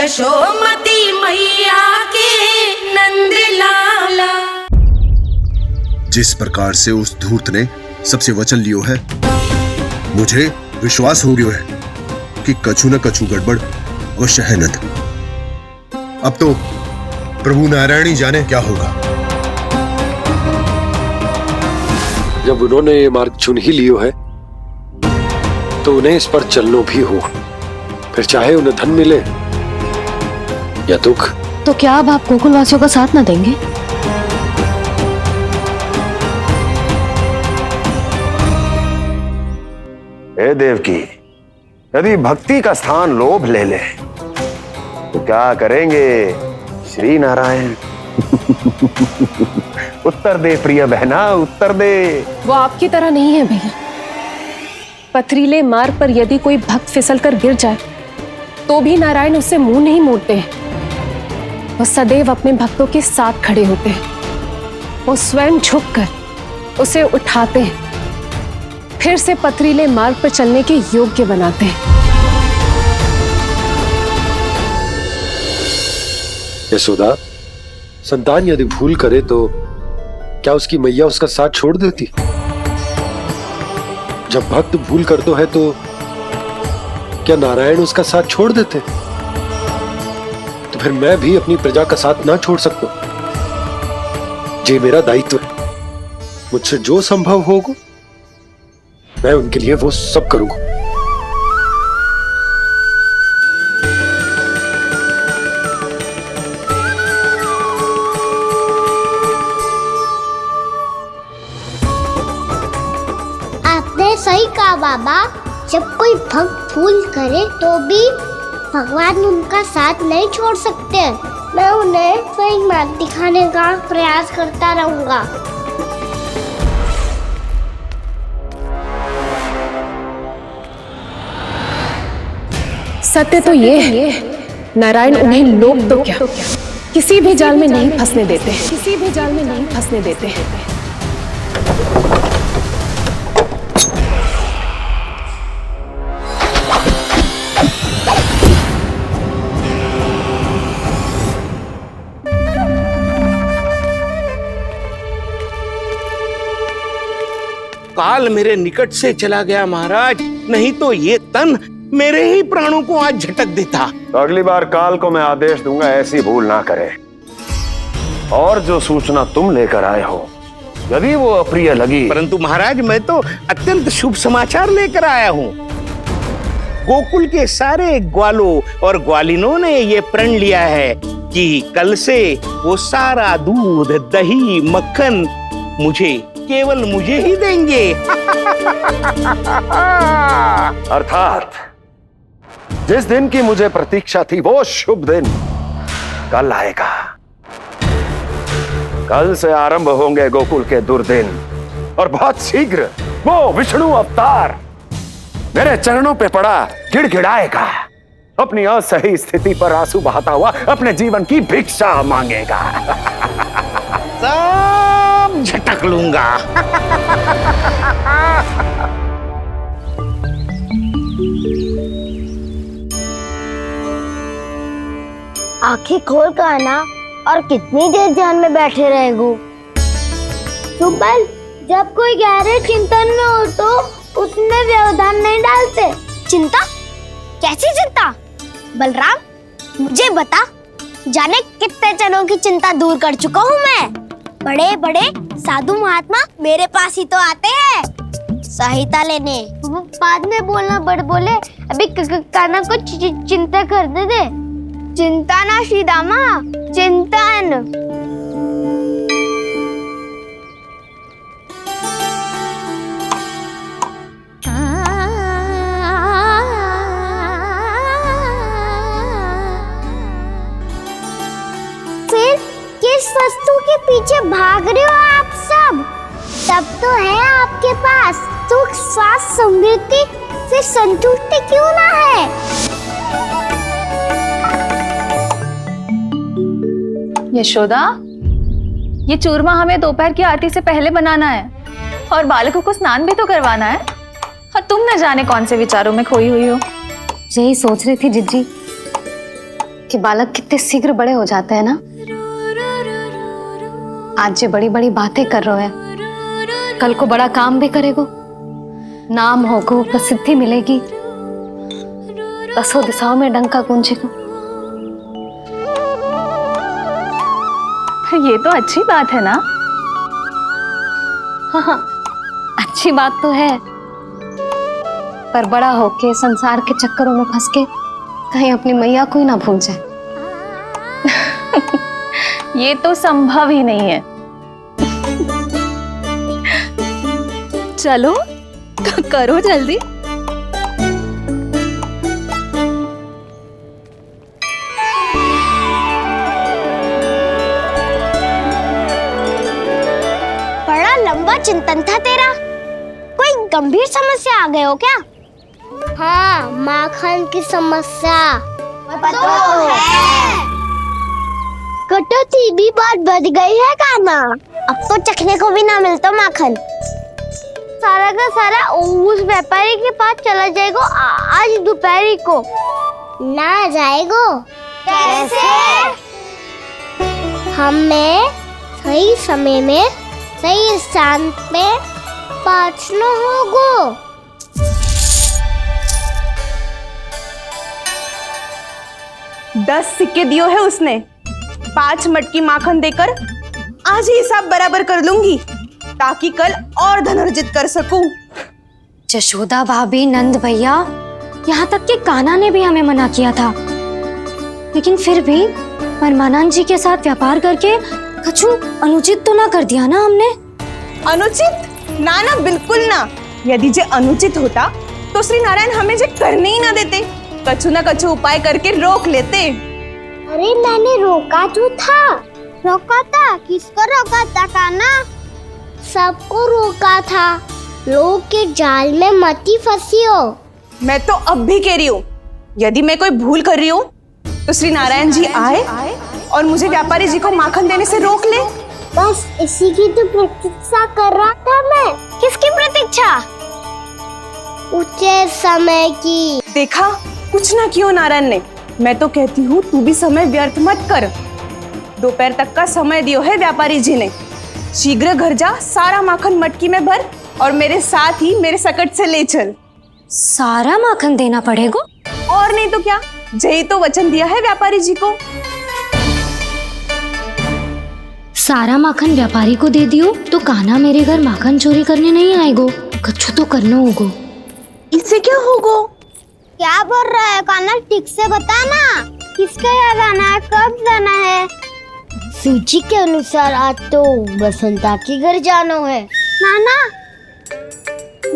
यशोमती मैया के नंद लाला। जिस प्रकार से उस धूर्त ने सबसे वचन लियो है, मुझे विश्वास हो गयो है कि कछु न कछु गड़बड़ अवश्य है नंद। अब तो प्रभु नारायण ही जाने क्या होगा। जब उन्होंने ये मार्ग चुन ही लियो है तो उन्हें इस पर चलना भी हो, फिर चाहे उन्हें धन मिले या दुख। तो क्या अब आप गोकुलवासियों का साथ ना देंगे? हे देवकी, यदि भक्ति का स्थान लोभ ले ले तो क्या करेंगे श्री नारायण? उत्तर दे प्रिय बहना, उत्तर दे। वो आपकी तरह नहीं है भैया। पथरीले मार्ग पर यदि कोई भक्त फिसल कर गिर जाए तो भी नारायण उससे मुंह नहीं मोड़ते हैं। वो सदैव अपने भक्तों के साथ खड़े होते हैं। वो स्वयं झुककर उसे उठाते हैं, फिर से पथरीले मार्ग पर चलने के योग्य बनाते हैं। यशोदा, संतान यदि भूल करे तो क्या उसकी मैया उसका साथ छोड़ देती? जब भक्त भूल करते है तो क्या नारायण उसका साथ छोड़ देते? तो फिर मैं भी अपनी प्रजा का साथ ना छोड़ सकता। ये मेरा दायित्व है। मुझसे जो संभव होगा मैं उनके लिए वो सब करूंगा। आपने सही कहा बाबा। जब कोई भक्त भूल करे तो भी भगवान उनका साथ नहीं छोड़ सकते। मैं उन्हें सही मार्ग दिखाने का प्रयास करता रहूंगा। सत्य तो ये है, नारायण उन्हें लोग तो क्या किसी भी जाल में नहीं फंसने देते, किसी भी जाल में नहीं फंसने देते हैं। काल मेरे निकट से चला गया महाराज, नहीं तो ये तन मेरे ही प्राणों को आज झटक देता। तो अगली बार काल को मैं आदेश दूंगा ऐसी भूल ना करे। और जो सूचना तुम लेकर आए हो यदि वो अप्रिय लगी, परंतु महाराज मैं तो अत्यंत शुभ समाचार लेकर आया हूँ। गोकुल के सारे ग्वालों और ग्वालिनों ने ये प्रण लिया है कि कल से वो सारा दूध, दही, मक्खन केवल मुझे ही देंगे। अर्थात जिस दिन की मुझे प्रतीक्षा थी वो शुभ दिन कल आएगा। कल से आरंभ होंगे गोकुल के दुर्दिन और बहुत शीघ्र वो विष्णु अवतार मेरे चरणों पे पड़ा गिड़गिड़ाएगा। अपनी असही स्थिति पर आंसू बहाता हुआ अपने जीवन की भिक्षा मांगेगा। सब झटक लूंगा। आंखें खोल कर आना। और कितनी देर ध्यान में बैठे रहेगो? सुबह जब कोई गहरे चिंतन में हो तो उसमें व्यवधान नहीं डालते। चिंता? कैसी चिंता? बलराम मुझे बता, जाने कितने जनों की चिंता दूर कर चुका हूँ मैं। बड़े बड़े साधु महात्मा मेरे पास ही तो आते हैं सहायता लेने। बाद में बोलना बड़ बोले, अभी काना को चिंता कर दे। चिंता ना श्रीदामा, चिंतन। फिर किस वस्तु के पीछे भाग रहे हो आप सब? तब तो है आपके पास सुख, स्वास्थ्य, समृद्धि, फिर संतुष्टि क्यों ना है? यशोदा, ये चूरमा हमें दोपहर की आरती से पहले बनाना है और बालकों को स्नान भी तो करवाना है। और तुम न जाने कौन से विचारों में खोई हुई हो। यही सोच रही थी जिज्जी कि बालक कितने शीघ्र बड़े हो जाते हैं ना। आज जो बड़ी बड़ी बातें कर रहे हैं, कल को बड़ा काम भी करेगो, नाम होगो, प्रसिद्धि मिलेगी, दसों दिशाओं में डंका गूंजेगा। ये तो अच्छी बात है ना। हाँ, अच्छी बात तो है, पर बड़ा होके संसार के चक्करों में फंस के कहीं अपनी मैया को ही ना भूल जाए। ये तो संभव ही नहीं है। चलो करो जल्दी। बड़ा लंबा चिंतन था तेरा। कोई गंभीर समस्या आ गए हो क्या? हाँ, माखन की समस्या तो है। कटौती भी बहुत बढ़ गई है काना। अब तो चखने को भी ना मिलता माखन। सारा का सारा उस व्यापारी के पास चला जाएगा आज दोपहर को। ना जाएगो? कैसे? हमें सही समय में सही स्थान पे पहुंचना होगा। 10 सिक्के दियो है उसने। 5 मटकी माखन देकर आज ही हिसाब बराबर कर लूंगी, ताकि कल और धन अर्जित कर सकूं। जशोदा भाभी, नंद भैया, यहाँ तक कि कान्हा ने भी हमें मना किया था, लेकिन फिर भी परमानंद जी के साथ व्यापार करके कछु अनुचित तो ना कर दिया ना हमने? अनुचित? ना ना, बिल्कुल ना। यदि जे अनुचित होता तो श्री नारायण हमें जे करने ही ना देते, कछु ना कछु उपाय करके रोक लेते। अरे मैंने रोका तो था। रोका था? किसको रोका था कान्हा? सबको रोका था। लोग के जाल में मती फंसी हो। मैं तो अब भी कह रही हूँ, यदि मैं कोई भूल कर रही हूँ तो श्री नारायण जी आए और मुझे व्यापारी जी को माखन देने से रोक ले। बस इसी की तो प्रतीक्षा कर रहा था मैं। किसकी प्रतीक्षा? उचित समय की। देखा, कुछ ना क्यों नारायण ने। मैं तो कहती हूँ तू भी समय व्यर्थ मत कर। दोपहर तक का समय दियो है व्यापारी जी ने। शीघ्र घर जा, सारा माखन मटकी में भर और मेरे साथ ही मेरे सकट से ले चल। सारा माखन देना पड़ेगा? और नहीं तो क्या, जय तो वचन दिया है व्यापारी जी को। सारा माखन व्यापारी को दे दियो तो कान्हा मेरे घर माखन चोरी करने नहीं आएगो। कछु तो करना होगा। इससे क्या होगा? क्या बोल रहा है कान्हा? ठीक से बता ना। किसका यहाँ जाना है, कब जाना है? सूची के अनुसार आज तो बसंता के घर जाना है। नाना,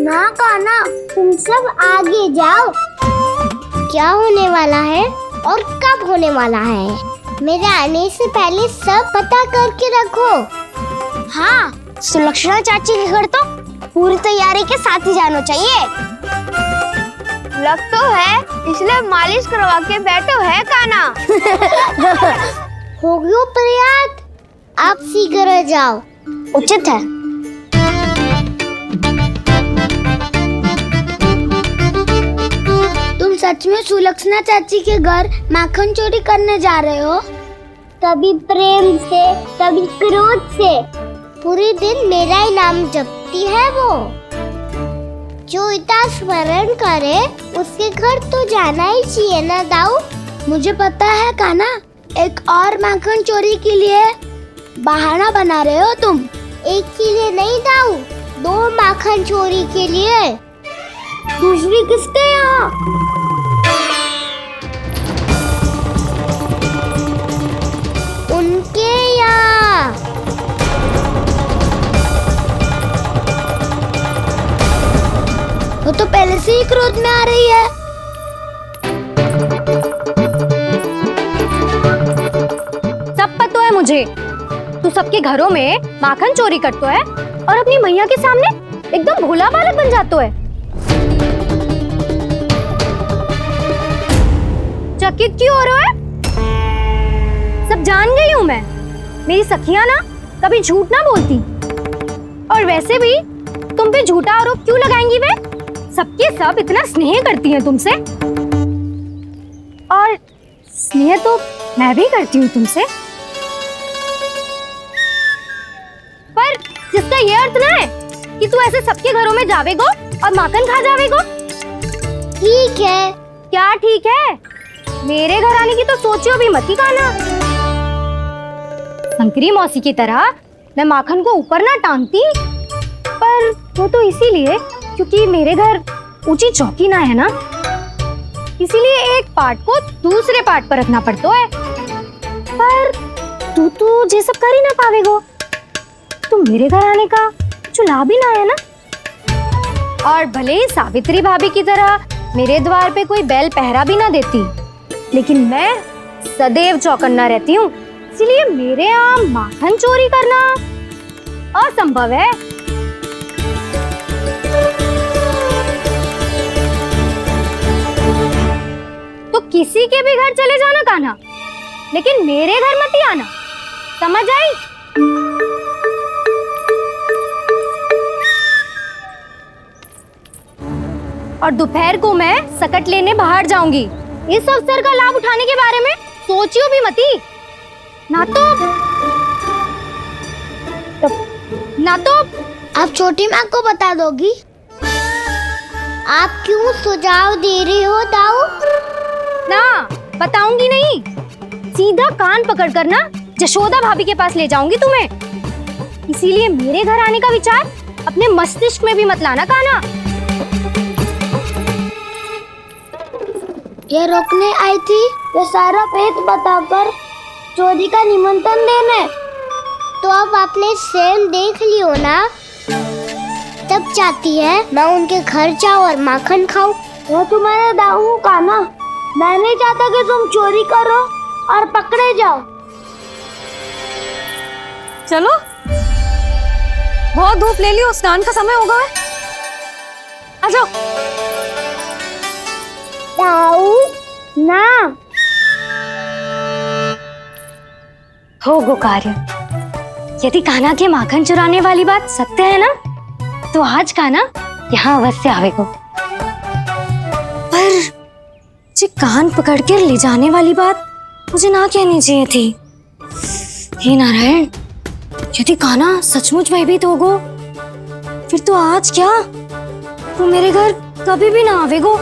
ना कान्हा, तुम सब आगे जाओ। क्या होने वाला है और कब होने वाला है, मेरे आने से पहले सब पता करके रखो। हाँ, सुलक्षणा चाची के घर तो पूरी तैयारी के साथ ही जाना चाहिए। लग तो है, इसलिए मालिश करवा के बैठो है कान्हा। हो गयो प्रयास, आप शीघ्र जाओ, उचित है। तुम सच में सुलक्षणा चाची के घर माखन चोरी करने जा रहे हो? कभी प्रेम से, कभी क्रोध से, पूरे दिन मेरा ही नाम जपती है वो। जो इतना स्मरण करे उसके घर तो जाना ही चाहिए ना दाऊ। मुझे पता है कान्हा, एक और माखन चोरी के लिए बहाना बना रहे हो तुम। एक के लिए नहीं दाऊ, 2 माखन चोरी के लिए। दूसरी किसके यहाँ? उनके यहाँ। वो तो पहले से ही क्रोध में आ रही है। सब पता है मुझे, तू सबके घरों में माखन चोरी करतो है और अपनी मैया के सामने एकदम भोला बालक बन जातो है। चकित क्यों हो रहा है? सब जान गई हूं मैं। मेरी सखियां ना कभी झूठ ना बोलती, और वैसे भी तुम पे झूठा आरोप क्यों लगाएंगी वे? सबके सब इतना स्नेह करती हैं तुमसे, और स्नेह तो मैं भी करती हूँ तुमसे, पर जिसका ये अर्थ ना है कि तू ऐसे सबके घरों में जावेगो और माखन खा जावेगो। ठीक है। क्या ठीक है? मेरे घर आने की तो सोचियो भी मत ही खाना। शंकरी मौसी की तरह मैं माखन को ऊपर ना टांगती, पर वो तो इसीलिए क्योंकि मेरे घर ऊंची चौकी ना है ना, इसीलिए एक पार्ट को दूसरे पार्ट पर रखना पड़ता है। पर तू तो ये सब कर ही ना पावेगो, तो मेरे घर आने का कुछ लाभ ही ना है ना। और भले ही सावित्री भाभी की तरह मेरे द्वार पे कोई बैल पहरा भी ना देती, लेकिन मैं सदैव चौकन्ना रहती हूँ, इसलिए मेरे यहाँ माखन चोरी करना असंभव है। तो किसी के भी घर चले जाना कान्हा, लेकिन मेरे घर मत ही आना, समझ आई? और दोपहर को मैं सकट लेने बाहर जाऊंगी। इस अवसर का लाभ उठाने के बारे में सोचियो भी मती, ना तो आप छोटी माँ को बता दोगी? आप क्यों सुझाव दे रही हो दाऊ? ना बताऊंगी नहीं, सीधा कान पकड़ कर ना जशोदा भाभी के पास ले जाऊंगी तुम्हें। इसीलिए मेरे घर आने का विचार अपने मस्तिष्क में भी मत लाना कान्हा। ये रोकने आई थी ये सारा पेट बताकर चोरी का निमंत्रण देने। तो अब आपने सेम देख लियो ना, तब चाहती है मैं उनके घर जाऊँ और माखन खाऊं। वो तुम्हारा दाऊ का ना, मैं नहीं चाहता कि तुम चोरी करो और पकड़े जाओ। चलो, बहुत धूप ले लियो, स्नान का समय होगा। आ जाओ। दाऊ ना हो गो कार्य। यदि कान्हा के माखन चुराने वाली बात सत्य है ना, तो आज कान्हा यहाँ अवश्य आवेगो। पर जे कान पकड़ कर ले जाने वाली बात मुझे ना कहनी चाहिए थी। हे नारायण, यदि कान्हा सचमुच भयभीत होगो, फिर तो आज क्या, वो मेरे घर कभी भी ना आवेगो।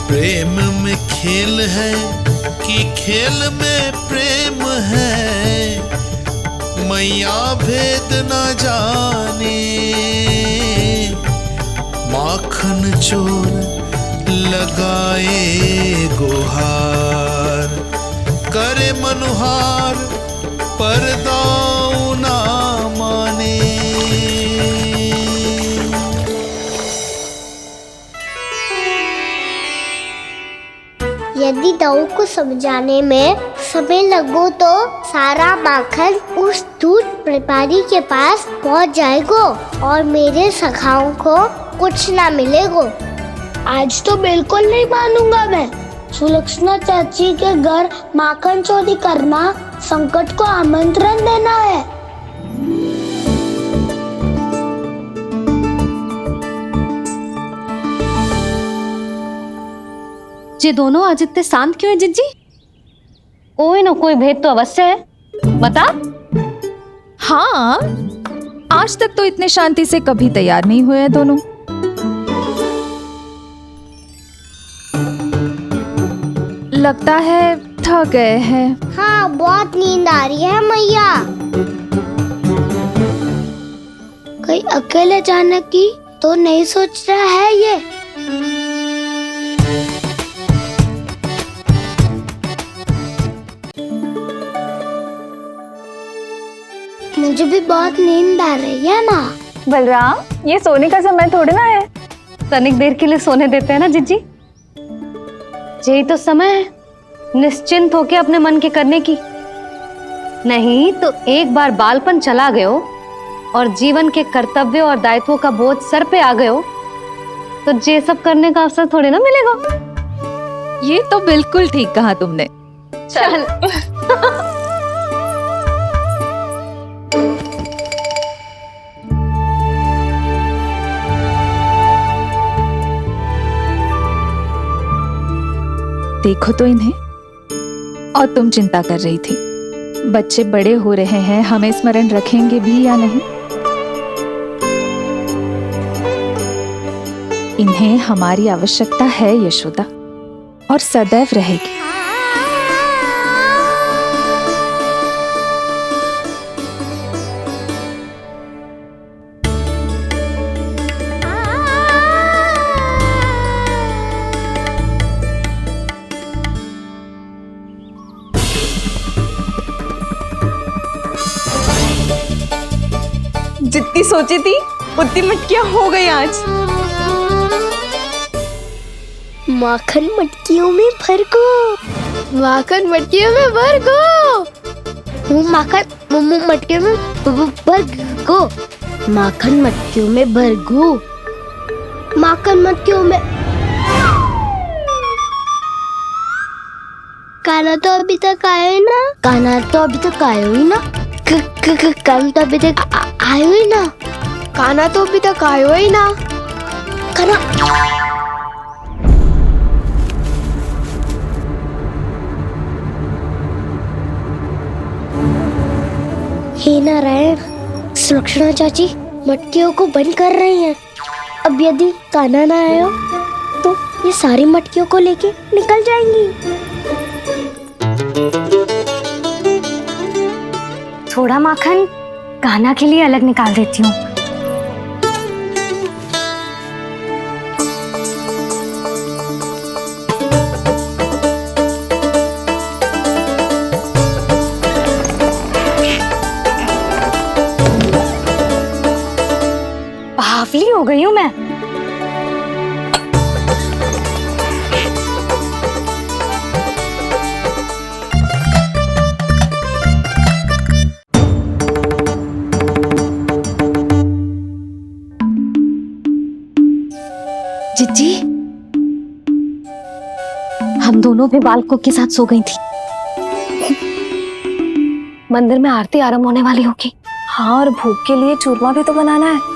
प्रेम में खेल है कि खेल में प्रेम है, मैया भेद न जाने। माखन चोर लगाए गुहार, करे मनुहार पर दाऊ ना माने। यदि दाऊ को समझाने में समय लगो तो सारा माखन उस दूध व्यापारी के पास पहुंच जाएगो और मेरे सखाओं को कुछ ना मिलेगो। आज तो बिल्कुल नहीं मानूंगा मैं। सुलक्षणा चाची के घर माखन चोरी करना संकट को आमंत्रण देना है। ये दोनों आज इतने शांत क्यों है जिज्जी? कोई ना कोई भेद तो अवश्य है, बता। हाँ, आज तक तो इतने शांति से कभी तैयार नहीं हुए हैं दोनों। लगता है थक गए हैं। हाँ, बहुत नींद आ रही है मैया। कहीं अकेले जाने की तो नहीं सोच रहा है ये? मुझे भी बहुत नींद आ रही है ना। बलराम, ये सोने का समय थोड़ी ना है। तनिक देर के लिए सोने देते हैं ना जिज्जी। यही तो समय है निश्चिंत होके अपने मन के करने की। नहीं तो एक बार बालपन चला गयो और जीवन के कर्तव्यों और दायित्वों का बोझ सर पे आ गयो, तो ये सब करने का अवसर थोड़ी ना मिलेगा। ये तो बिल्कुल ठीक कहा तुमने। चल देखो तो इन्हें, और तुम चिंता कर रही थी बच्चे बड़े हो रहे हैं, हमें स्मरण रखेंगे भी या नहीं। इन्हें हमारी आवश्यकता है यशोदा, और सदैव रहेगी। जितनी सोची थी उतनी मटकियां हो गई आज। माखन मटकियों में भर को, माखन मटकियों में भर को, माखन मटकियों में भर को, माखन मटकियों में भर को, माखन मटकियों में। काना तो अभी तक आया ही ना, काना तो अभी तक आया ही ना, काना तो अभी तक आयो ही ना, काना तो अभी तक आयो ही ना, काना। हे नारायण, सुलक्षणा चाची मटकियों को बंद कर रही हैं। अब यदि कान्हा ना आया तो ये सारी मटकियों को लेके निकल जाएंगी। थोड़ा माखन कान्हा के लिए अलग निकाल देती हूँ। बावली हो गई हूँ मैं। जिज्जी, हम दोनों भी बालकों के साथ सो गई थी। मंदिर में आरती आरंभ होने वाली होगी। हाँ, और भूख के लिए चूरमा भी तो बनाना है।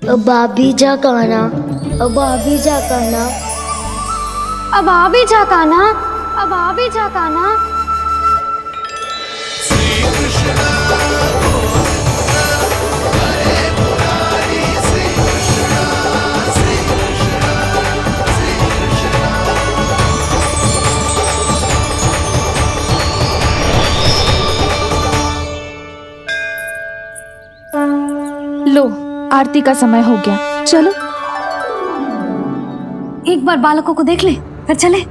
अब आभी जा कान्हा, अब आभी जा कान्हा, अब आ भी जा कान्हा, अब आ भी जा कान्हा। लो, आरती का समय हो गया, चलो। एक बार बालकों को देख ले, फिर चले।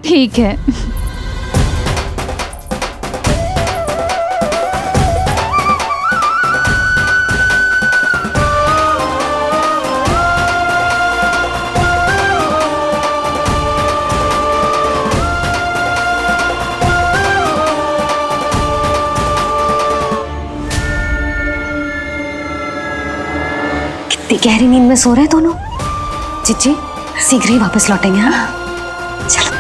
ठीक है। कितनी गहरी नींद में सो रहे दोनों। जिज्जी शीघ्र ही वापस लौटेंगे। हाँ, चलो।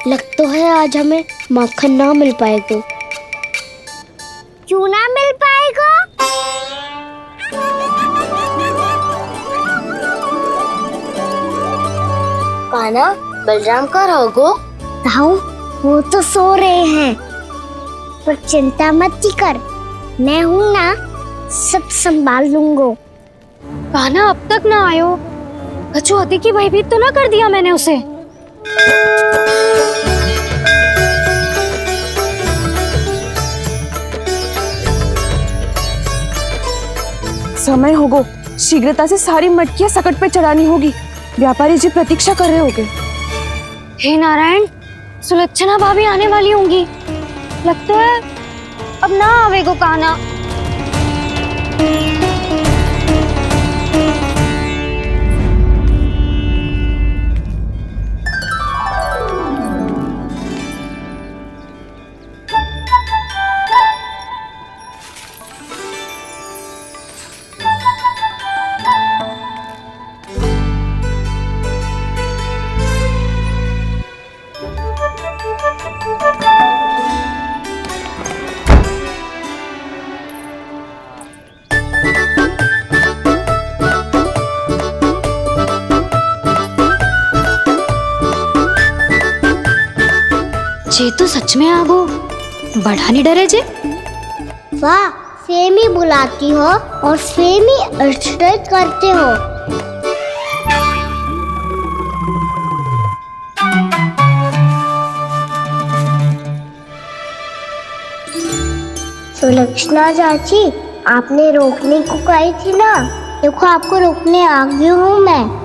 लग तो है आज हमें माखन ना मिल पाएगा। क्यों ना मिल पाएगा? कान्हा, बलराम का रहोगो? ताऊ, वो तो सो रहे हैं, पर चिंता मत कर, मैं हूँ ना, सब संभाल लूंगा। कान्हा अब तक ना आयो, कछु अति की भयभीत तो ना कर दिया मैंने उसे? समय होगो, शीघ्रता से सारी मटकियां सकट पे चढ़ानी होगी। व्यापारी जी प्रतीक्षा कर रहे होंगे। हे नारायण, सुलक्षणा भाभी आने वाली होंगी। लगता है अब ना आवेगो कान्हा। जे तो सच में आगो, बड़ा नहीं डरे जे। वाह, सेम ही बुलाती हो और सेम ही अर्चना करते हो। सुलक्षणा चाची, आपने रोकने को कही थी ना, देखो आपको रोकने आ गई हूँ मैं।